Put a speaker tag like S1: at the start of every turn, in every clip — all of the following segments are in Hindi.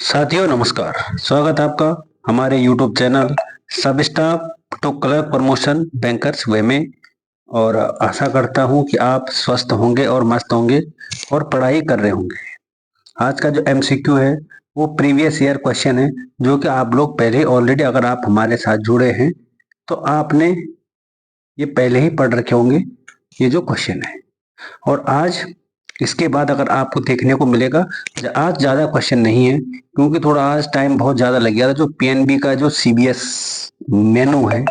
S1: साथियों नमस्कार। स्वागत है आपका हमारे YouTube channel sub staff to clerk promotion bankers way में। और आशा करता हूं कि आप स्वस्थ होंगे और मस्त होंगे और पढ़ाई कर रहे होंगे। आज का जो MCQ है वो प्रीवियस ईयर क्वेश्चन है, जो कि आप लोग पहले ऑलरेडी अगर आप हमारे साथ जुड़े हैं तो आपने ये पहले ही पढ़ रखे होंगे ये जो क्वेश्चन है। और आज इसके बाद अगर आपको देखने को मिलेगा, आज ज़्यादा क्वेश्चन नहीं है क्योंकि थोड़ा आज टाइम बहुत ज़्यादा लग गया था। जो PNB का जो CBS मेनू है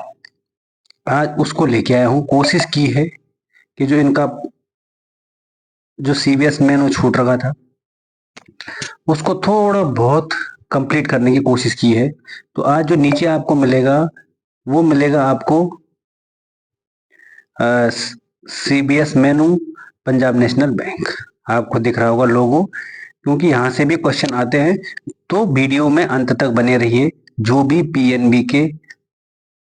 S1: आज उसको लेके आया हूँ। कोशिश की है कि जो इनका जो CBS मेनू छूट रखा था उसको थोड़ा बहुत कंप्लीट करने की कोशिश की है। तो आज जो नीचे आपको मिलेगा वो मिलेगा आपको CBS मेनू पंजाब नेशनल बैंक। आपको दिख रहा होगा लोगो, क्योंकि यहाँ से भी क्वेश्चन आते हैं। तो वीडियो में अंत तक बने रहिए। जो भी PNB के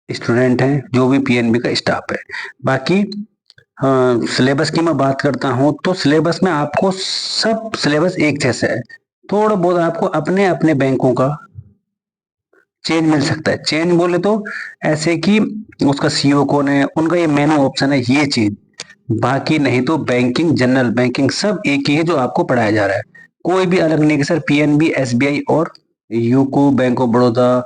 S1: स्टूडेंट हैं, जो भी PNB का स्टाफ है। बाकी सिलेबस की मैं बात करता हूँ तो सिलेबस में आपको सब सिलेबस एक जैसा है। थोड़ा बहुत आपको अपने अपने बैंकों का चेंज मिल सकता है। चेंज बोले तो ऐसे कि उसका CEO कौन है, उनका ये मेनू ऑप्शन है, ये चीज। बाकी नहीं तो बैंकिंग, जनरल बैंकिंग सब एक ही है जो आपको पढ़ाया जा रहा है। कोई भी अलग नहीं कि सर PNB, SBI और UCO, bank of Baroda,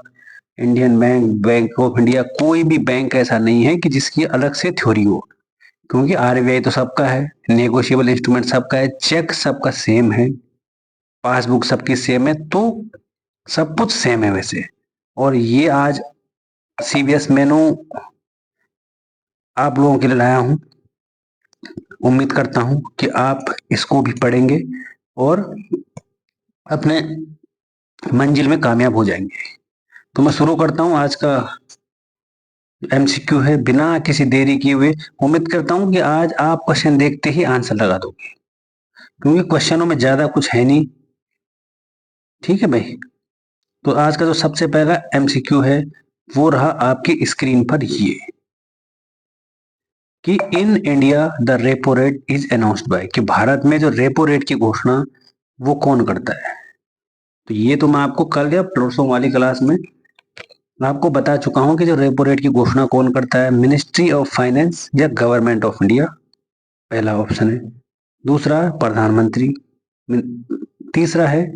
S1: Indian bank, bank of India, कोई भी बैंक ऐसा नहीं है कि जिसकी अलग से थ्योरी हो। क्योंकि RBI तो सबका है, नेगोशिएबल इंस्ट्रूमेंट सबका है, चेक सबका सेम है, पासबुक सबकी सेम है, तो सब कुछ सेम है वैसे। और ये आज CBS मेनू आप लोगों के लिए लाया हूं। उम्मीद करता हूं कि आप इसको भी पढ़ेंगे और अपने मंजिल में कामयाब हो जाएंगे। तो मैं शुरू करता हूं आज का MCQ है बिना किसी देरी किए हुए। उम्मीद करता हूं कि आज आप क्वेश्चन देखते ही आंसर लगा दोगे, क्योंकि क्वेश्चनों में ज्यादा कुछ है नहीं। ठीक है भाई। तो आज का जो सबसे पहला MCQ है वो रहा आपकी स्क्रीन पर, ये कि in India the repo rate is announced by, कि भारत में जो रेपो रेट की घोषणा वो कौन करता है। तो ये तो मैं आपको कल या परसों वाली क्लास में मैं आपको बता चुका हूं कि जो रेपो रेट की घोषणा कौन करता है, मिनिस्ट्री ऑफ फाइनेंस या गवर्नमेंट ऑफ इंडिया, पहला ऑप्शन है। दूसरा प्रधानमंत्री, तीसरा है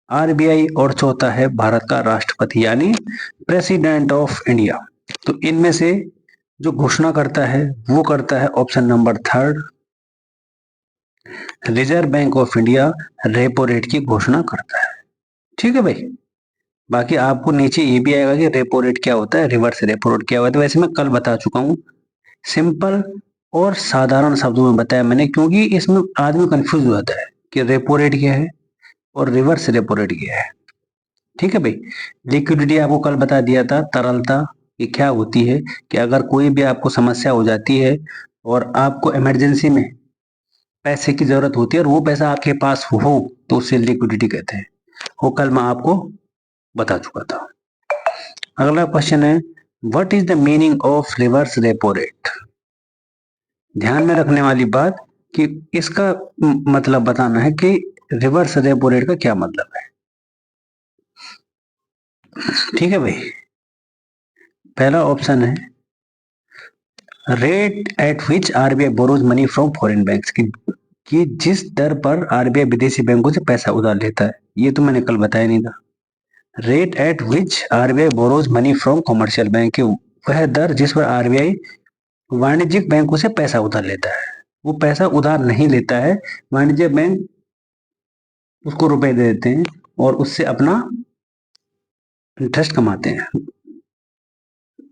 S1: RBI और चौथा है भारत का राष्ट्रपति यानी प्रेसिडेंट ऑफ इंडिया। तो इनमें से जो घोषणा करता है वो करता है option number third, reserve bank of India repo rate की घोषणा करता है। ठीक है भाई। बाकी आपको नीचे ये भी आएगा कि रेपो रेट क्या होता है, रिवर्स रेपो रेट क्या होता है। वैसे मैं कल बता चुका हूँ, सिंपल और साधारण शब्दों में बताया मैंने, क्योंकि इसमें आदमी कंफ्यूज हो जाता है कि रेपो रेट क्या है और रिवर्स रेपो रेट क्या है। ठीक है भाई। लिक्विडिटी आपको कल बता दिया था, तरलता ये क्या होती है, कि अगर कोई भी आपको समस्या हो जाती है और आपको इमरजेंसी में पैसे की जरूरत होती है और वो पैसा आपके पास हो तो उसे लिक्विडिटी कहते हैं। वो कल मैं आपको बता चुका था। अगला क्वेश्चन है, what is the meaning of reverse repo rate. ध्यान में रखने वाली बात कि इसका मतलब बताना है कि रिवर्स रेपो रेट का क्या मतलब है। ठीक है भाई। पहला ऑप्शन है rate at which RBI borrows money from foreign banks, कि जिस दर पर RBI विदेशी बैंकों से पैसा उधार लेता है। ये तो मैंने कल बताया नहीं था। Rate at which RBI borrows money from commercial bank, वह दर जिस पर RBI वाणिज्यिक बैंकों से पैसा उधार लेता है। वो पैसा उधार नहीं लेता है, वाणिज्य बैंक उसको रुपए दे देते हैं और उससे अपना इंटरेस्ट कमाते हैं।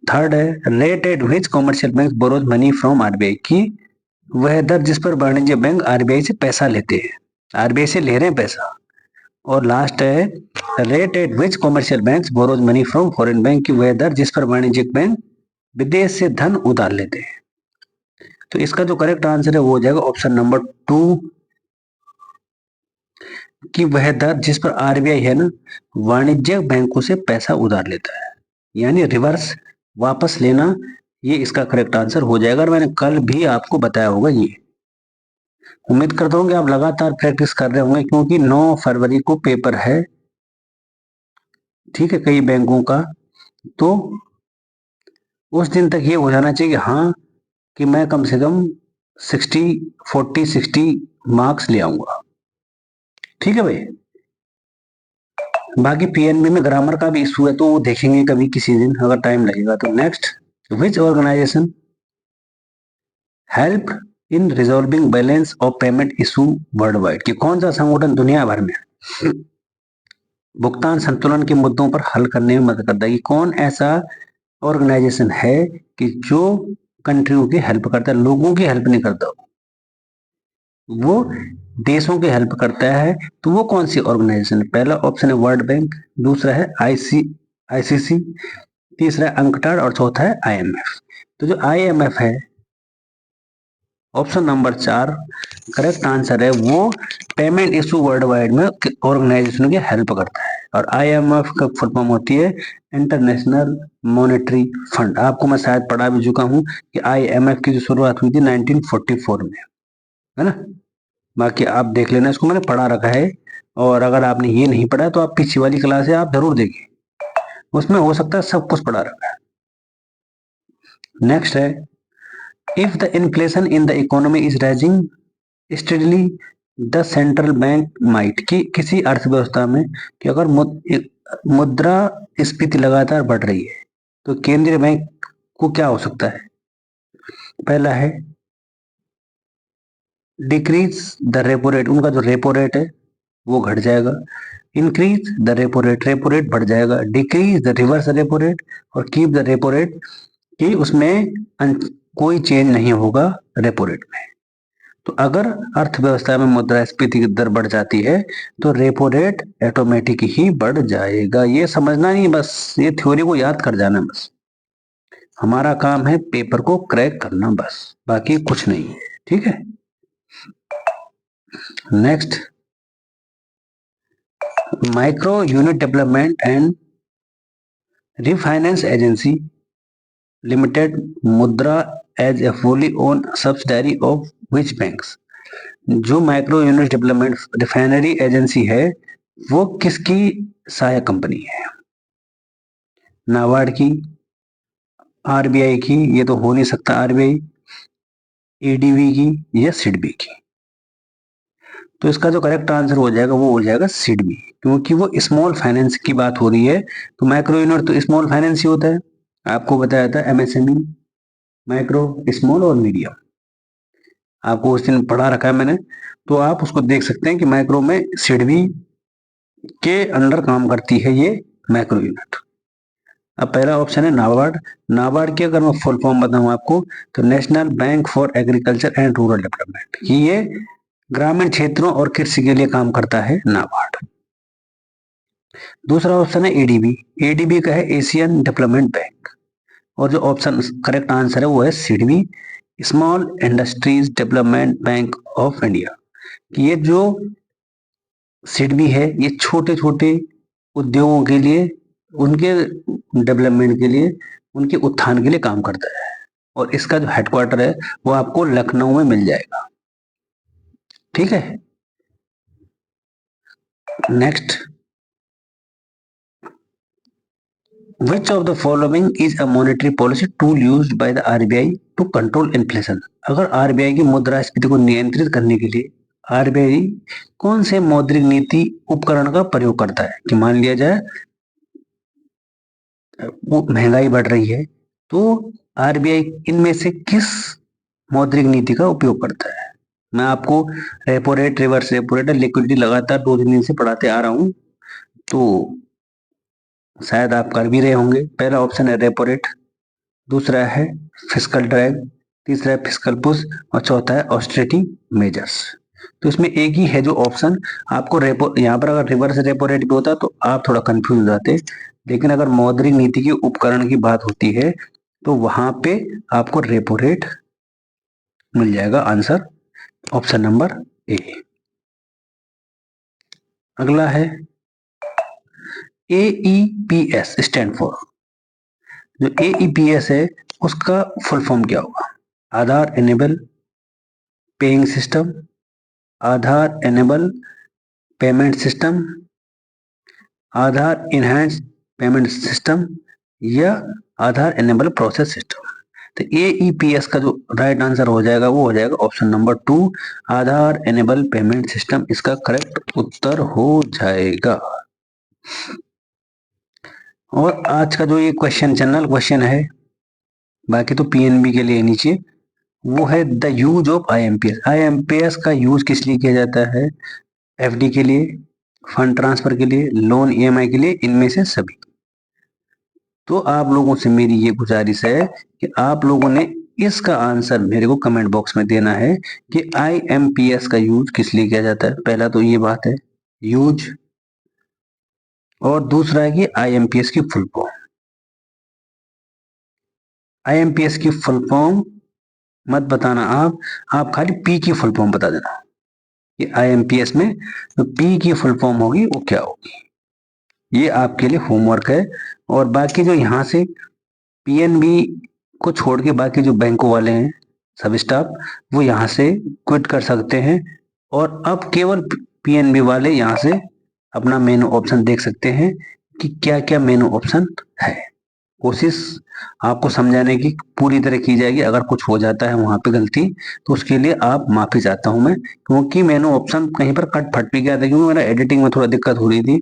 S1: थर्ड है rate at which commercial bank borrows money from RBI, की वह दर जिस पर वाणिज्य बैंक RBI से पैसा लेते हैं, RBI से ले रहे हैं पैसा। और लास्ट है rate at which commercial bank borrows money from foreign bank, की वह दर जिस पर वाणिज्यिक बैंक विदेश से धन उधार लेते हैं। तो इसका जो करेक्ट आंसर है वो हो जाएगा ऑप्शन नंबर 2, कि वह दर जिस पर RBI है ना वाणिज्यिक बैंकों से पैसा उधार लेता है, यानी रिवर्स वापस लेना। ये इसका करेक्ट आंसर हो जाएगा और मैंने कल भी आपको बताया होगा ये। उम्मीद करता हूँ कि आप लगातार प्रैक्टिस कर रहे होंगे, क्योंकि 9 फरवरी को पेपर है ठीक है, कई बैंकों का, तो उस दिन तक ये हो जाना चाहिए कि हाँ, कि मैं कम से कम 60 मार्क्स ले आऊंगा। ठीक है भाई। बाकी पीएनबी में ग्रामर का भी इशू है, तो वो देखेंगे कभी किसी दिन अगर टाइम लगेगा तो। Next, which organisation help in resolving balance of payment issue world wide, कि कौन सा संगठन दुनिया भर में भुगतान संतुलन के मुद्दों पर हल करने में मदद करता है, कि कौन ऐसा ऑर्गेनाइजेशन है कि जो कंट्रियों की हेल्प करता है, लोगों की हेल्प नहीं करता, वो देशों की हेल्प करता है। तो वो कौन सी ऑर्गेनाइजेशन है? पहला ऑप्शन है वर्ल्ड बैंक, दूसरा है आईसीसी, तीसरा है अंकटाड और चौथा है आईएमएफ। तो जो आईएमएफ है, ऑप्शन नंबर 4 करेक्ट आंसर है। वो पेमेंट इशू वर्ल्ड वाइड में ऑर्गेनाइजेशन की हेल्प करता है। और आईएमएफ का फुल फॉर्म होती है इंटरनेशनल मॉनेटरी फंड। आपको मैं शायद पढ़ा भी चुका हूँ कि आईएमएफ की जो शुरुआत हुई थी 1944 में, है ना। बाकी आप देख लेना, इसको मैंने पढ़ा रखा है। और अगर आपने ये नहीं पढ़ा तो आप पीछे वाली क्लास है, आप जरूर देखिए, उसमें हो सकता है सब कुछ पढ़ा रखा है। नेक्स्ट है, if the inflation in the economy is rising steadily the central bank might, कि किसी अर्थव्यवस्था में कि अगर मुद्रा स्फीति लगातार बढ़ रही है तो केंद्रीय बैंक को क्या हो सकता है? पहला है डिक्रीज द रेपो रेट, उनका जो रेपो रेट है वो घट जाएगा। इंक्रीज द रेपो रेट बढ़ जाएगा। Decrease the reverse repo rate और कीप द रेपो रेट, कि उसमें कोई चेंज नहीं होगा रेपो रेट में। तो अगर अर्थव्यवस्था में मुद्रास्फीति की दर बढ़ जाती है तो रेपो रेट ऑटोमेटिक ही बढ़ जाएगा। ये समझना नहीं, बस ये थ्योरी को याद कर जाना, बस हमारा काम है पेपर को क्रैक करना, बस बाकी कुछ नहीं है। ठीक है। Next, micro unit development and refinance agency limited Mudra as a fully owned subsidiary of which banks, जो micro unit development refinery agency है वो किसकी सहायक कंपनी है? नाबार्ड की, आरबीआई की, ये तो हो नहीं सकता आरबीआई, एडीबी की या सिडबी की। तो इसका जो करेक्ट आंसर हो जाएगा वो हो जाएगा सिडबी, क्योंकि वो स्मॉल फाइनेंस की बात हो रही है। तो माइक्रो यूनिट तो स्मॉल फाइनेंस ही होता है, आपको बताया था एमएसएमई, माइक्रो, स्मॉल और मीडियम, आपको उस दिन पढ़ा रखा है मैंने। तो आप उसको देख सकते हैं कि माइक्रो में सिडबी के अंडर काम करती है ये माइक्रो यूनिट। अब पहला ऑप्शन है नाबार्ड। नाबार्ड की अगर मैं फुल फॉर्म बताऊं आपको तो national bank for agriculture and rural development, ये ग्रामीण क्षेत्रों और कृषि के लिए काम करता है नाबार्ड। दूसरा ऑप्शन है एडीबी। एडीबी का है एशियन डेवलपमेंट बैंक। और जो ऑप्शन करेक्ट आंसर है वो है SIDBI, small industries development bank of India. ये जो सिडबी है ये छोटे छोटे उद्योगों के लिए, उनके डेवलपमेंट के लिए, उनके उत्थान के लिए काम करता है। और इसका जो हेडक्वार्टर है वो आपको लखनऊ में मिल जाएगा। ठीक है। Next, which of the following is a monetary policy tool used by the RBI to control inflation, अगर आरबीआई की मुद्रास्फीति को नियंत्रित करने के लिए आरबीआई कौन से मौद्रिक नीति उपकरण का प्रयोग करता है? कि मान लिया जाए वो महंगाई बढ़ रही है तो आरबीआई इनमें से किस मौद्रिक नीति का उपयोग करता है? मैं आपको repo rate, reverse repo rate, liquidity लगातार 2-3 दिन से पढ़ाते आ रहा हूं, तो शायद आप कर भी रहे होंगे। पहला ऑप्शन है रेपो रेट, दूसरा है फिस्कल ड्रैग, तीसरा है फिस्कल पुश और चौथा है ऑस्टेरिटी मेजर्स। तो इसमें एक ही है जो ऑप्शन आपको रेपो, यहाँ पर अगर रिवर्स रेपो रेट भी होता तो आप थोड़ा कंफ्यूज हो जाते, लेकिन अगर मौद्रिक नीति के उपकरण की बात होती है तो वहां पे आपको रेपो रेट मिल जाएगा। Answer option number A. अगला है एईपीएस स्टैंड फॉर, जो एईपीएस है उसका फुल फॉर्म क्या होगा? आधार एनेबल पेइंग सिस्टम, आधार एनेबल पेमेंट सिस्टम, आधार इनहैंस पेमेंट सिस्टम या आधार एनेबल प्रोसेस सिस्टम। तो AEPS का जो राइट आंसर हो जाएगा वो हो जाएगा ऑप्शन नंबर 2, आधार एनेबल पेमेंट सिस्टम इसका करेक्ट उत्तर हो जाएगा। और आज का जो ये क्वेश्चन जनरल क्वेश्चन है, बाकी तो PNB के लिए नीचे, वो है the use of IMPS। IMPS का यूज किस लिए किया जाता है? FD के लिए, फंड ट्रांसफर के लिए, लोन EMI के लिए, इनमें से सभी। तो आप लोगों से मेरी ये गुजारिश है कि आप लोगों ने इसका आंसर मेरे को कमेंट बॉक्स में देना है कि IMPS का यूज किस लिए किया जाता है। पहला तो ये बात है यूज, और दूसरा है कि IMPS की फुल फॉर्म। IMPS की फुल फॉर्म मत बताना आप खाली P की फुल फॉर्म बता देना कि IMPS में तो P की फुल फॉर्म होगी वो क्या होगी। ये आपके लिए होमवर्क है। और बाकी जो यहाँ से PNB को छोड़ के बाकी जो बैंकों वाले हैं सब स्टाफ, वो यहाँ से क्विट कर सकते हैं और अब केवल PNB वाले यहाँ से अपना मेनू ऑप्शन देख सकते हैं कि क्या क्या मेनू ऑप्शन है। कोशिश आपको समझाने की पूरी तरह की जाएगी। अगर कुछ हो जाता है वहां पे गलती तो उसके लिए आप माफी चाहता हूं मैं, क्योंकि मेनू ऑप्शन कहीं पर कट फट भी गया था, क्योंकि मेरा एडिटिंग में थोड़ा दिक्कत हो रही थी।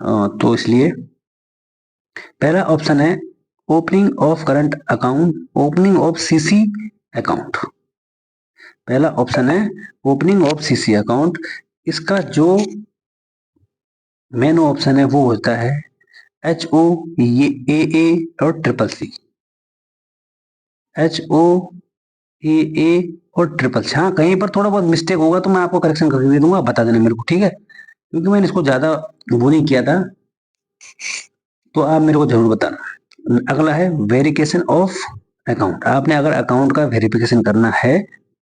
S1: तो इसलिए पहला ऑप्शन है opening of current account, opening of CC account. पहला ऑप्शन है ओपनिंग ऑफ CC अकाउंट। इसका जो मेनू ऑप्शन है वो होता है HOAA और CCC। HOAA और CCC। हाँ, कहीं पर थोड़ा बहुत मिस्टेक होगा तो मैं आपको करेक्शन करके दे दूंगा, बता देना मेरे को, ठीक है? क्योंकि मैंने इसको ज्यादा वो नहीं किया था, तो आप मेरे को जरूर बताना। अगला है वेरिफिकेशन ऑफ अकाउंट। आपने अगर अकाउंट का वेरिफिकेशन करना है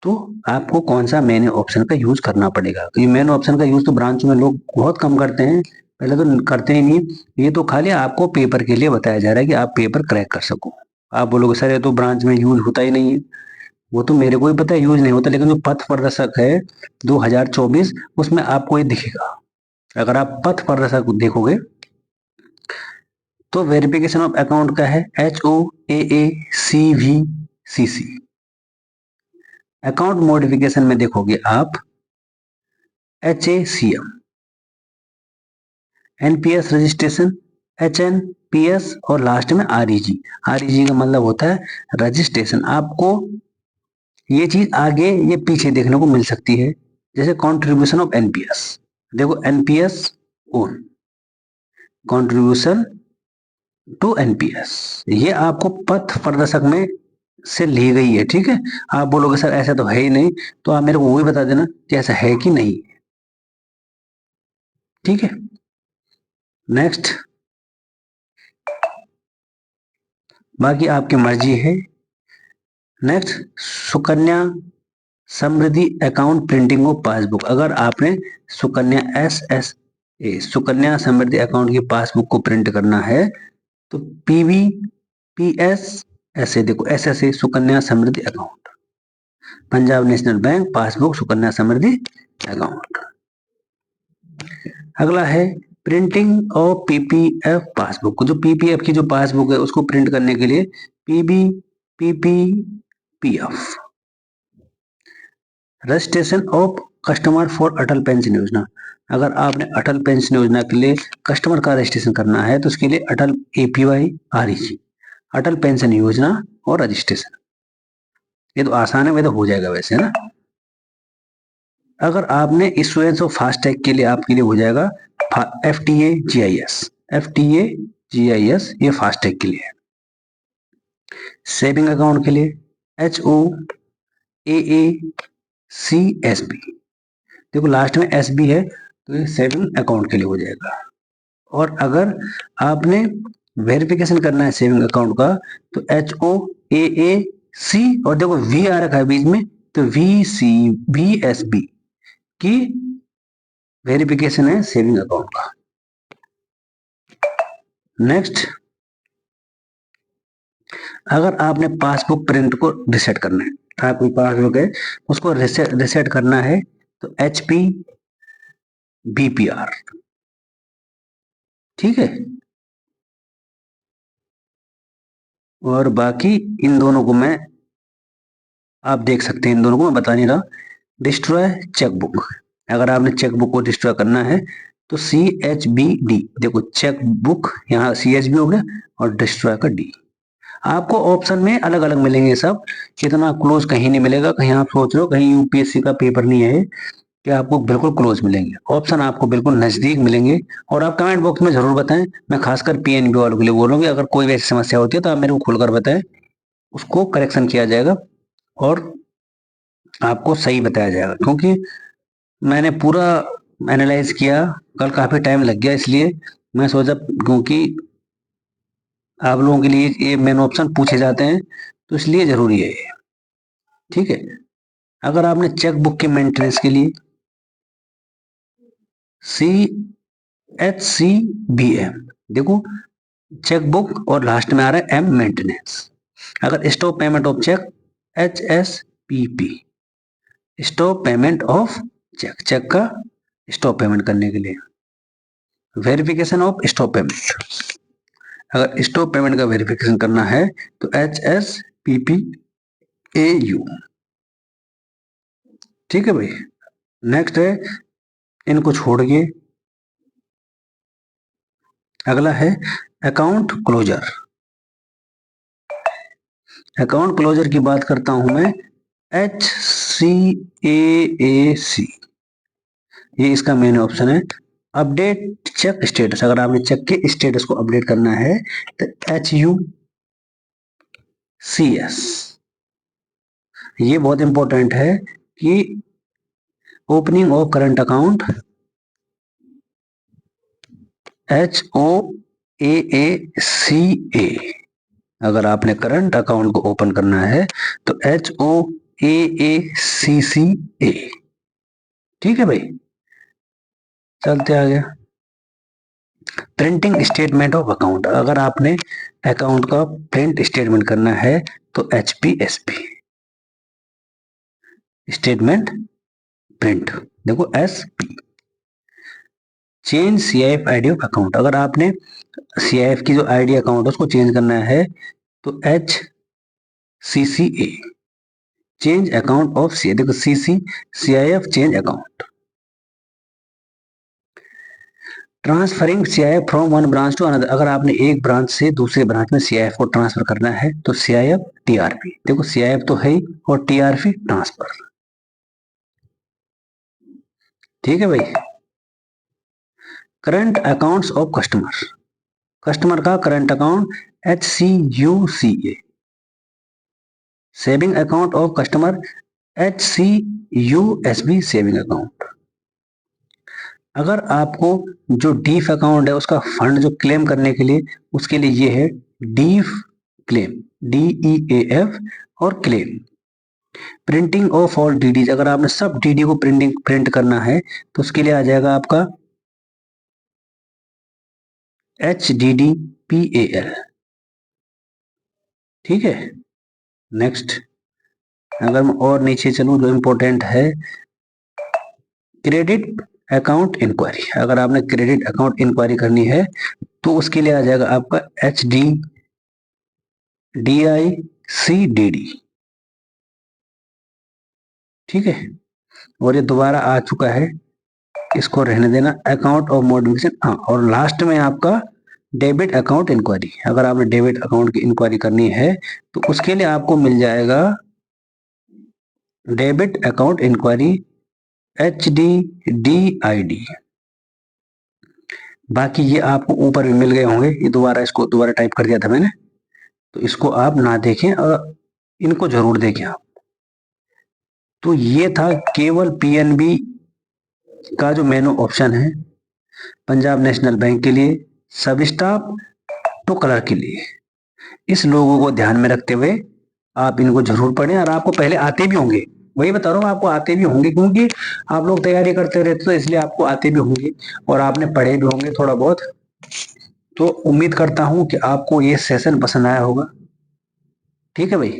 S1: तो आपको कौन सा मेनू ऑप्शन का यूज करना पड़ेगा। तो ये मेनू ऑप्शन का यूज तो ब्रांच में लोग बहुत कम करते हैं, पहले तो करते ही नहीं। ये तो खाली आपको पेपर के लिए बताया जा रहा है कि आप पेपर क्रैक कर सको। आप बोलोगे सर ये तो ब्रांच में यूज होता ही नहीं है। वो तो मेरे को भी पता है यूज नहीं होता, लेकिन जो पथ प्रदर्शक है 2024 उसमें आपको ये दिखेगा। अगर आप पथ प्रदर्शक देखोगे तो वेरिफिकेशन ऑफ अकाउंट का है HOAACVCC। अकाउंट मॉडिफिकेशन में देखोगे आप HACM। NPS रजिस्ट्रेशन HNPS और लास्ट में REG। REG का मतलब होता है रजिस्ट्रेशन। आपको ये चीज आगे ये पीछे देखने को मिल सकती है, जैसे कॉन्ट्रीब्यूशन ऑफ NPS। देखो NPS own, contribution to NPS, ये आपको पथ प्रदर्शक में से ली गई है, ठीक है? आप बोलोगे सर ऐसा तो है ही नहीं, तो आप मेरे को वो भी बता देना कि ऐसा है कि नहीं, ठीक है? नेक्स्ट, बाकी आपकी मर्जी है। Next, Sukanya Samriddhi account printing of passbook. अगर आपने सुकन्या सुकन्या समृद्धि अकाउंट की पासबुक को प्रिंट करना है तो PVPS, ऐसे देखो ऐसे Sukanya Samriddhi account, Punjab national bank passbook Sukanya Samriddhi account. अगला है प्रिंटिंग ऑफ PPF पासबुक। जो PPF की जो पासबुक है उसको प्रिंट करने के लिए PPPF। Registration of customer for Atal pension योजना। अगर आपने अटल पेंशन योजना के लिए कस्टमर का रजिस्ट्रेशन करना है तो उसके लिए अटल APY REG, अटल पेंशन योजना और रजिस्ट्रेशन। ये तो आसान है, वह तो हो जाएगा वैसे, है ना? अगर आपने इश्यूएंस ऑफ फास्टैग के लिए आपके लिए हो जाएगा FTA GIS। FTA GIS ये फास्टैग के लिए है। सेविंग अकाउंट के लिए HOAACSB। देखो लास्ट में SB है तो ये सेविंग अकाउंट के लिए हो जाएगा। और अगर आपने वेरिफिकेशन करना है सेविंग अकाउंट का तो HOAAC और देखो V आ रखा है बीच में तो VSB की वेरिफिकेशन है सेविंग अकाउंट का। नेक्स्ट, अगर आपने पासबुक प्रिंट को रिसेट करना है, आपकी पासबुक है उसको रिसेट करना है तो HP BPR, ठीक है? और बाकी इन दोनों को मैं, आप देख सकते हैं, इन दोनों को मैं बता नहीं रहा। डिस्ट्रॉय चेकबुक, अगर आपने चेकबुक को डिस्ट्रॉय करना है तो CHBD, देखो चेकबुक यहाँ CHB हो गया और डिस्ट्रॉय का D। आपको ऑप्शन में अलग अलग मिलेंगे सब, इतना क्लोज कहीं नहीं मिलेगा। कहीं आप सोच रहे हो कहीं यूपीएससी का पेपर नहीं है कि आपको बिल्कुल क्लोज मिलेंगे, ऑप्शन आपको बिल्कुल नजदीक मिलेंगे। और आप कमेंट बॉक्स में जरूर बताएं, मैं खासकर PNB वालों के लिए बोलूंगी, अगर कोई भी ऐसी समस्या होती है तो आप मेरे को खुलकर बताएं, उसको करेक्शन किया जाएगा और आपको सही बताया जाएगा। क्योंकि मैंने पूरा एनालाइज किया, कल काफी टाइम लग गया, इसलिए मैं सोचा, क्योंकि आप लोगों के लिए ये मेन ऑप्शन पूछे जाते हैं तो इसलिए जरूरी है ये। ठीक है, अगर आपने चेक बुक के मेंटेनेंस के लिए CHCBM, देखो चेक बुक और लास्ट में आ रहा है M मेंटेनेंस। अगर stop payment of cheque HSPP, stop payment of cheque, cheque का स्टॉप पेमेंट करने के लिए। वेरिफिकेशन ऑफ स्टॉप पेमेंट, अगर स्टॉप पेमेंट का वेरिफिकेशन करना है तो HSPPAU। ठीक है भाई, नेक्स्ट है, इनको छोड़िए, अगला है अकाउंट क्लोजर। अकाउंट क्लोजर की बात करता हूं मैं, HCAAC, ये इसका मेन ऑप्शन है। अपडेट चेक स्टेटस, अगर आपने चेक के स्टेटस को अपडेट करना है तो HUCS, ये बहुत इंपॉर्टेंट है कि opening of current account HOAACA, अगर आपने करंट अकाउंट को ओपन करना है तो HOAACCA। ठीक है भाई, चलते आ गया। प्रिंटिंग स्टेटमेंट ऑफ अकाउंट, अगर आपने अकाउंट का प्रिंट स्टेटमेंट करना है तो HPSP, स्टेटमेंट प्रिंट, देखो SP। Change CIF ID of account, अगर आपने CIF की जो आईडी अकाउंट है उसको चेंज करना है तो HCCA, change account of CIF, देखो CIF change account. Transferring CIF from one branch to another, अगर आपने एक ब्रांच से दूसरे ब्रांच में CIF को ट्रांसफर करना है तो CIF TRP, देखो CIF तो है ही और TRP ट्रांसफर। ठीक है भाई, current accounts of customer, customer का current account HCUCA, saving account of customer HCUSB, saving account. अगर आपको जो डीफ अकाउंट है उसका फंड जो क्लेम करने के लिए, उसके लिए ये है डीफ क्लेम, DEAF और claim. Printing of all DD, अगर आपने सब DD को प्रिंट करना है तो उसके लिए आ जाएगा आपका HDDPAL। ठीक है, नेक्स्ट, अगर मैं और नीचे चलूं, जो इंपॉर्टेंट है क्रेडिट अकाउंट इंक्वायरी, अगर आपने क्रेडिट अकाउंट इंक्वायरी करनी है तो उसके लिए आ जाएगा आपका HDDICDD। ठीक है, और ये दोबारा आ चुका है, इसको रहने देना। अकाउंट ऑफ मॉडिफिकेशन, हाँ, और लास्ट में आपका डेबिट अकाउंट इंक्वायरी, अगर आपने डेबिट अकाउंट की इंक्वायरी करनी है तो उसके लिए आपको मिल जाएगा डेबिट अकाउंट इंक्वायरी HDDID। बाकी ये आपको ऊपर भी मिल गए होंगे, ये दोबारा, इसको दोबारा टाइप कर दिया था मैंने, तो इसको आप ना देखें और इनको जरूर देखें आप। तो ये था केवल PNB का जो मेनू ऑप्शन है पंजाब नेशनल बैंक के लिए, सब स्टाफ टू क्लर्क के लिए। इस लोगों को ध्यान में रखते हुए आप इनको जरूर पढ़ें, और आपको पहले आते भी होंगे, वही बता रहा हूँ, आपको आते भी होंगे, क्योंकि आप लोग तैयारी करते रहते तो इसलिए आपको आते भी होंगे और आपने पढ़े भी होंगे थोड़ा बहुत। तो उम्मीद करता हूँ कि आपको ये सेशन पसंद आया होगा। ठीक है भाई,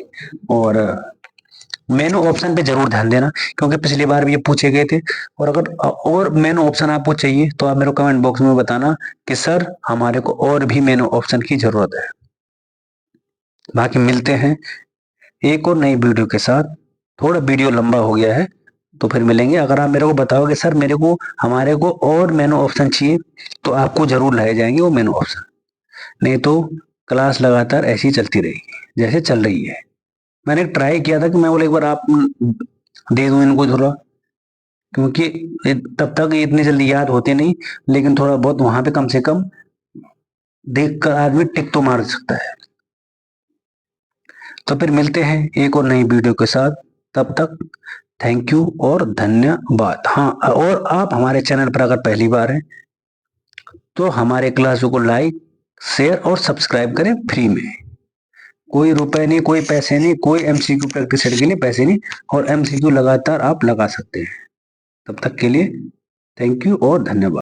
S1: और मेनू ऑप्शन पे जरूर ध्यान देना, क्योंकि पिछली बार भी ये पूछे गए थे। और अगर और मेनू ऑप्शन आपको चाहिए तो आप मेरे को कमेंट बॉक्स में बताना कि सर हमारे को और भी मेनू ऑप्शन की जरूरत है। बाकी मिलते हैं एक और नई वीडियो के साथ। थोड़ा वीडियो लंबा हो गया है तो फिर मिलेंगे। अगर आप मेरे को बताओगे सर मेरे को हमारे को और मेनू ऑप्शन चाहिए तो आपको जरूर लाए जाएंगे वो मेनू ऑप्शन। नहीं तो क्लास लगातार ऐसी ही चलती रहेगी जैसे चल रही है। मैंने ट्राई किया था कि मैं बोले एक बार आप दे दूं इनको थोड़ा, क्योंकि तब तक ये इतनी जल्दी याद होते नहीं, लेकिन थोड़ा बहुत वहां पे कम से कम देख कर आदमी टिक तो मार सकता है। तो फिर मिलते हैं एक और नई वीडियो के साथ। तब तक थैंक यू और धन्यवाद। हाँ, और आप हमारे चैनल पर अगर पहली बार हैं तो हमारे क्लासों को लाइक शेयर और सब्सक्राइब करें फ्री में। कोई रुपए नहीं, कोई पैसे नहीं, कोई एमसीक्यू प्रैक्टिस सेट के लिए पैसे नहीं, और एमसीक्यू लगातार आप लगा सकते हैं। तब तक के लिए थैंक यू और धन्यवाद।